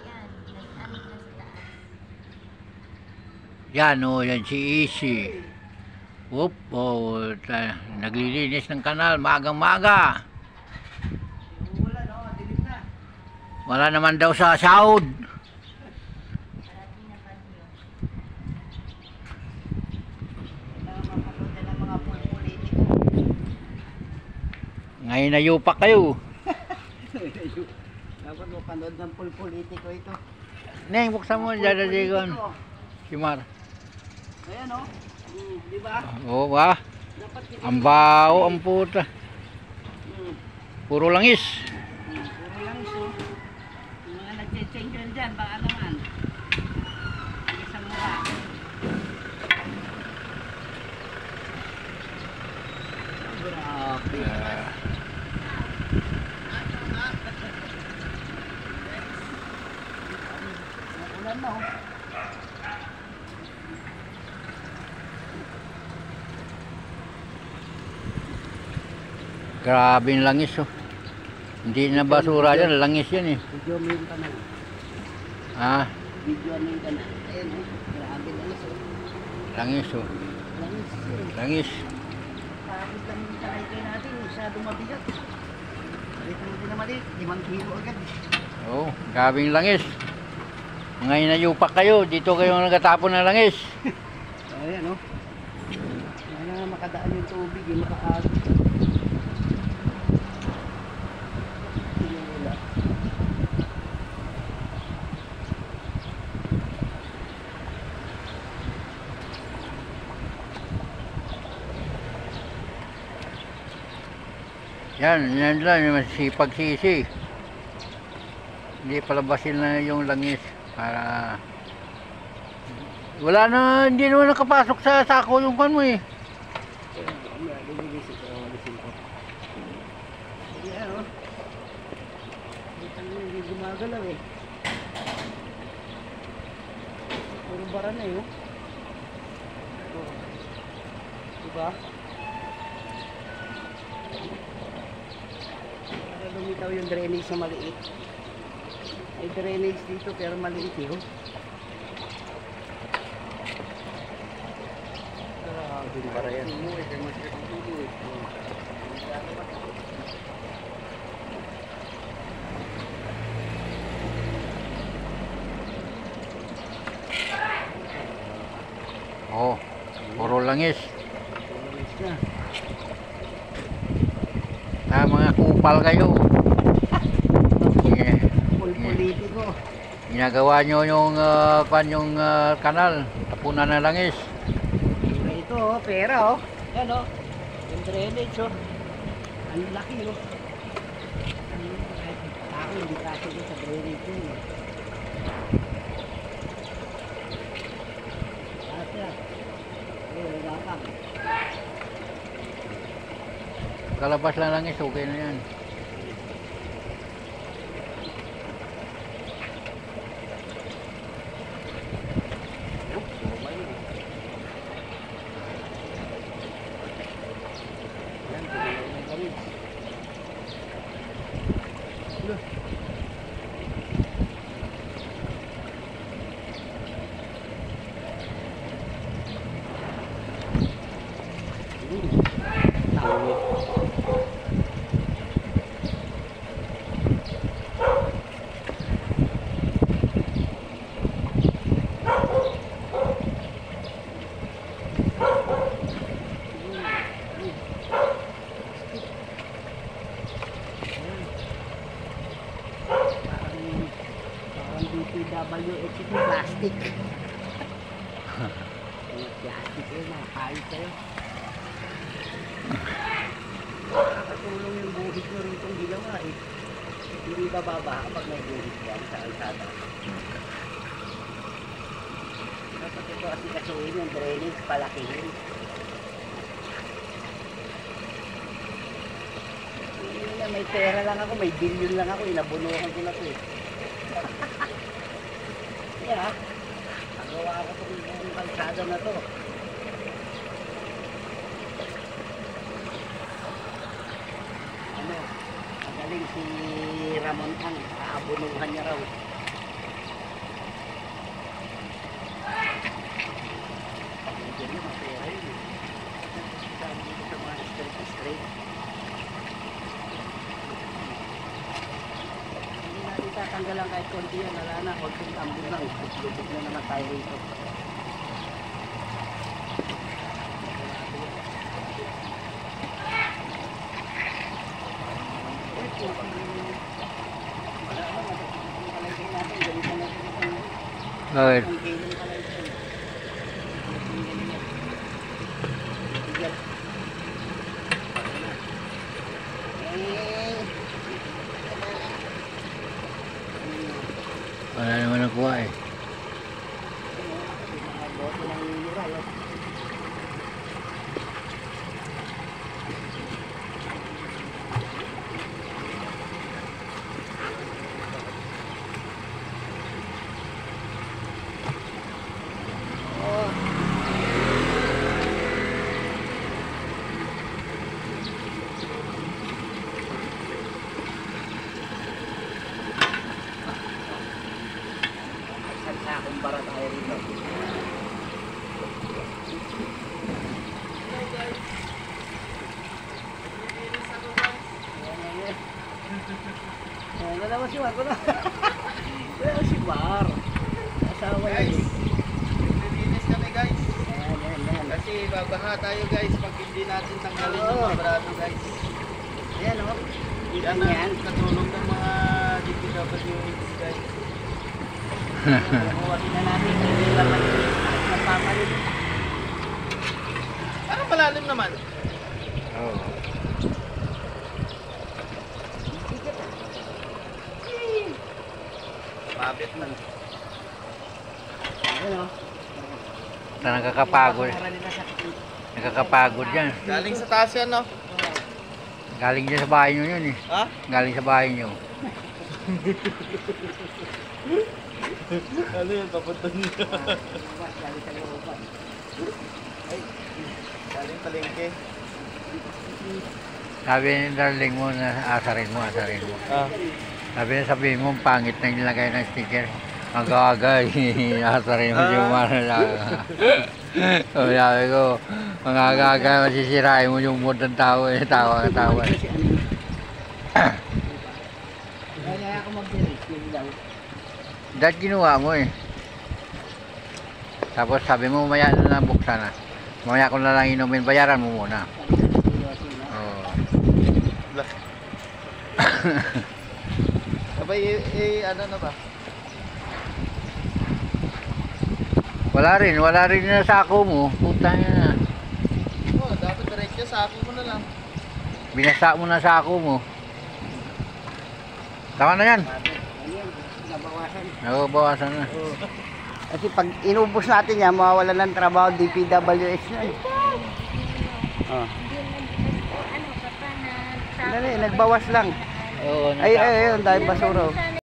Yan, nag-anik na sa taas. Yan o, yan si Easy. Whoop, naglilinis ng kanal, magang-maga. Wala naman daw sa sahod. Parating na bagyo. Nakapagpunta ng mga politiko. Ngayon na yupak kayo. Dapat mapanood ng politiko ito. Neng, buksan mo dyan na sigon. Si Mar. Ayan o. Di ba? Oo ba? Dapat kita. Ang bao, ang puta. Puro langis. Puro lang iso. Yung mga nagche-change yun dyan, baka naman. Isang mura. Grabe. Ulan na o. Grabe yung langis oh. Hindi na basura yan, langis yan eh. Video mo yung kanal. Ah, Video mo yung kanal. Ayan o. Grabe lang iso. langis oh. Langis eh. Langis. Pagod lang yung talaykay natin, masyadong mabigat. Balik mo din na maliit, 5 kilo agad. Oo, grabe yung langis. Ngayon na yupak kayo, dito kayo nagatapon ng langis. Ayan o. Sana makadaan yung tubig, yung makaagod. Wala. Yan lang, yung masipag sisi. Hindi palabasin na yung langis para wala na, hindi naman nakapasok sa sako yung kan mo eh. Lilisin ko, lilisin ko. Ayan o. Hindi gumagalaw eh. Puro bara na yun. Diba? Para lumitaw yung drainage na maliit. May drainage dito pero maliit yun. Grabe yung bara yan. Oh, puro langis. Drainage na. Mga kupal kayo. Politiko. Ginagawa nyo yung kanal, tapunan na langis. Ito oh, pera oh. Yan oh. Yung drainage oh. Ang laki oh. Ako hindi kasi ko sa drainage yun eh. Asa. Wala ka. Kalabas lang langis, okay na yan. Parang DPWH ito plastic. Plastic yun, nakakayos kayo. Nakakatulong yung buhit nyo rin itong ginawa eh. Hindi bababa kapag may buhit yan sa alsada. Dapat ito kasi kasuhin yung drainage, palakihin. May pera lang ako, may billion lang ako, inabunuhan ko na ito eh. Yeah, nagawa ako itong kalsada na to. Ano, galing si Ramon ang aabunuhan niya raw. Pag-ibig niya, mapera yun eh. Sabi dito sa mga straight. Hindi natin tatanggalan kahit konti yan. Wala na, konting tambol lang. Lubog na naman tayo rito. Okay. Wala naman nakuha eh. Kumpara tayo rito. Ano naman si Mar ko na? Ano si Mar? Asawa Guys, yun. naglilinis kami guys. Ayan. Kasi babaha tayo guys pag hindi natin tanggalin yung Oo. mga brado guys. Ayan o. Yan ang katulong ng mga DPWH guys. Nakuhasin na natin. Hindi lang malinis. At nagpapalit. Parang malalim naman. Oo. Mabit man. Ayan o. Nakakapagod. Nakakapagod yan. Galing sa taas yan no? Galing dyan sa bahay nyo yun eh. Ha? Galing sa bahay nyo. Ano yun? Papunta niyo. Galing palengke. Sabi ni darling mo na asarin mo. Ah. Sabihin mo, pangit na nilagay ng sticker. Aga-aga, asarin mo yung mga sabi ko, mga aga-aga, masisirain mo yung mood ng tao eh. Tawa. Kaya ako mag-direct yun lang. Dahil ginawa mo eh. Tapos sabi mo, mamaya na lang buksan na. Mamaya ko na lang inumin, bayaran mo muna. Oo. Sabay ano na ba? Wala rin na sako mo. Puta na. Oh, dapat diretso sa akin mo na lang. Binasa mo na sako mo. Tama na yan. Ayan, nabawasan. Nababawasan na. Kasi pag inubos natin yan, mawawala ng trabaho, DPWH na. Oh. Ano ka pa na Dali, nagbawas lang. Oo, Ay, ayun, dahil basura. Oh.